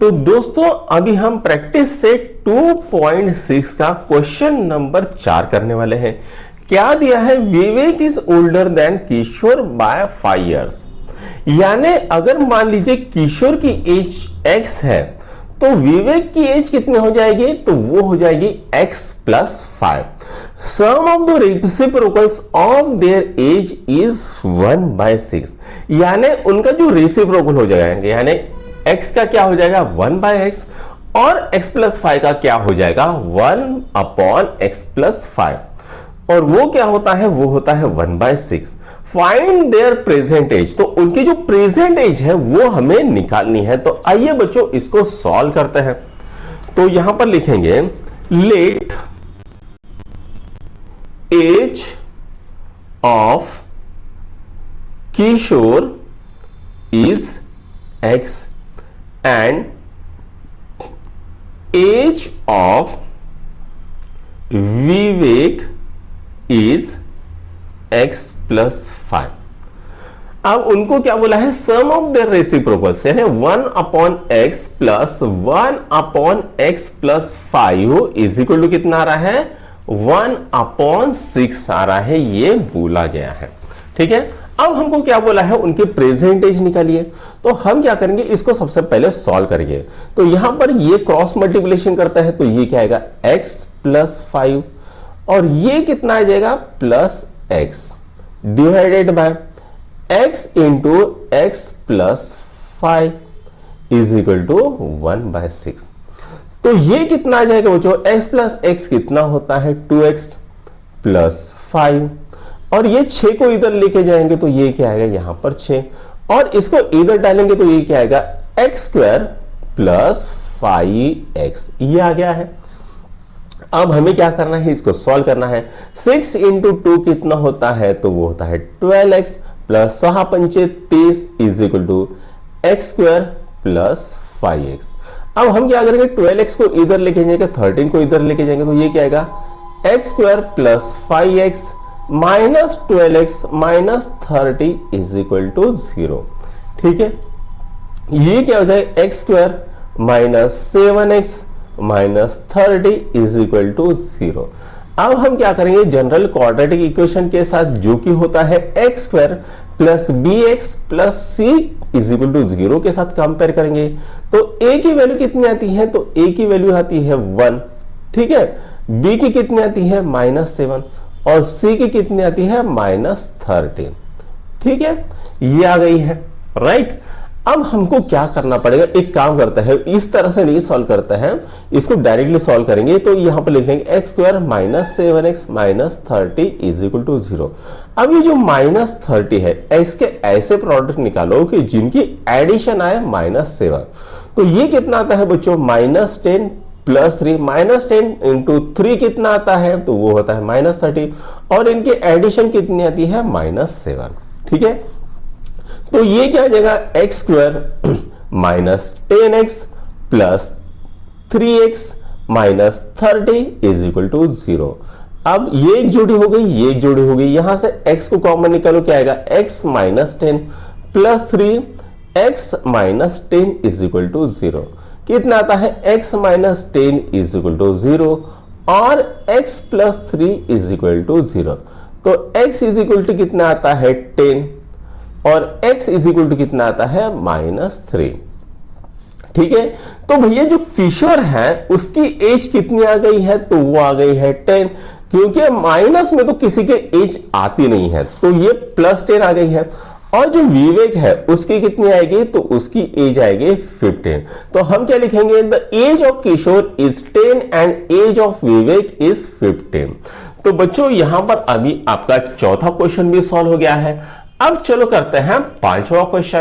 तो दोस्तों अभी हम प्रैक्टिस से 2.6 का क्वेश्चन नंबर 4 करने वाले हैं। क्या दिया है? Vivek is older than Kishore by 5 years। यानी अगर मान लीजिए किशोर की एज x है तो विवेक की एज कितनी हो जाएगी? तो वो हो जाएगी x + 5। Sum of the reciprocals of their age is 1/6। यानी उनका जो रेसिप्रोकल हो जाएगा, यानी x का क्या हो जाएगा? 1/x और x + 5 का क्या हो जाएगा? 1/x + 5। और वो क्या होता है? वो होता है 1/6। Find their present age. तो उनकी जो प्रेजेंट एज है वो हमें निकालनी है। तो आइए बच्चों इसको सॉल्व करते हैं। तो यहां पर लिखेंगे let age of Kishore is x and age of Vivek is x + 5। अब उनको क्या बोला है? सम ऑफ देयर रेसिप्रोकल्स, यानी 1/x + 1/x + 5 is equal to कितना आ रहा है? 1/6 आ रहा है, ये बोला गया है। ठीक है, अब हमको क्या बोला है? उनके प्रेजेंट एज निकालिए। तो हम क्या करेंगे? इसको सबसे पहले सॉल्व करेंगे। तो यहां पर ये क्रॉस मल्टीप्लिकेशन करता है तो ये क्या आएगा? x + 5 और ये कितना आ जाएगा? +x divided by x × x + 5 is equal to 1/6। तो ये कितना आ जाएगा बच्चों? x + x कितना होता है? 2x + 5 और ये 6 को इधर लेके जाएंगे तो ये क्या आएगा? यहां पर 6 और इसको इधर डालेंगे तो ये क्या आएगा? x² + 5x ये आ गया है। अब हमें क्या करना है? इसको सॉल्व करना है। 6 × 2 कितना होता है? तो वो होता है 12x + 6 × 5 = 30 is equal to x² + 5x। अब हम क्या करेंगे? 12x को इधर लेके जाएंगे, 13 को इधर लेके जाएंगे तो ये क्या आएगा? x² + 5x minus 12x minus 30 is equal to 0। ठीक है, ये क्या हो जाएगा? x² minus 7x minus 30 is equal to 0। अब हम क्या करेंगे? जनरल क्वाड्रेटिक इक्वेशन के साथ जो कि होता है x² + bx + c is equal to 0 के साथ कंपेयर करेंगे। तो a की वैल्यू कितनी आती है? तो a की वैल्यू आती है 1। ठीक है, b की कितनी आती है? -7 और c की कितनी आती है? -13। ठीक है, ये आ गई है, राइट। अब हमको क्या करना पड़ेगा? एक काम करता है, इस तरह से नहीं सॉल्व करता है, इसको डायरेक्टली सॉल्व करेंगे। तो यहां पर लिख लेंगे x² - 7x - 30 is equal to 0। अब ये जो -30 है, इसके ऐसे प्रोडक्ट निकालो कि जिनकी एडिशन आए -7। तो ये कितना आता है बच्चों? -10 + 3 -10 × 3 कितना आता है? तो वो होता है -30 और इनकी एडिशन कितनी आती है? -7। ठीक है, तो ये क्या आ जाएगा? x² - 10x + 3x - 30 is equal to 0। अब ये एक जोड़ी हो गई, ये एक जोड़ी हो गई। यहां से x को कॉमन निकालो, क्या आएगा? x - 10 + 3x - 10 is equal to 0। कितना आता है? x - 10 इज इक्वल टू 0 और x + 3 इज इक्वल टू 0। तो x इज इक्वल टू कितना आता है? 10 और x इज इक्वल टू कितना आता है? -3। ठीक है, तो भैया जो किशोर है उसकी एज कितनी आ गई है? तो वो आ गई है 10, क्योंकि माइनस में तो किसी के एज आती नहीं है, तो ये +10 आ गई है। और जो विवेक है उसकी कितनी आएगी? तो उसकी एज आएगी 15। तो हम क्या लिखेंगे? The age of Kishore is 10 and age of Vivek is 15। तो बच्चों यहां पर अभी आपका चौथा क्वेश्चन भी सॉल्व हो गया है। अब चलो करते हैं पांचवा क्वेश्चन।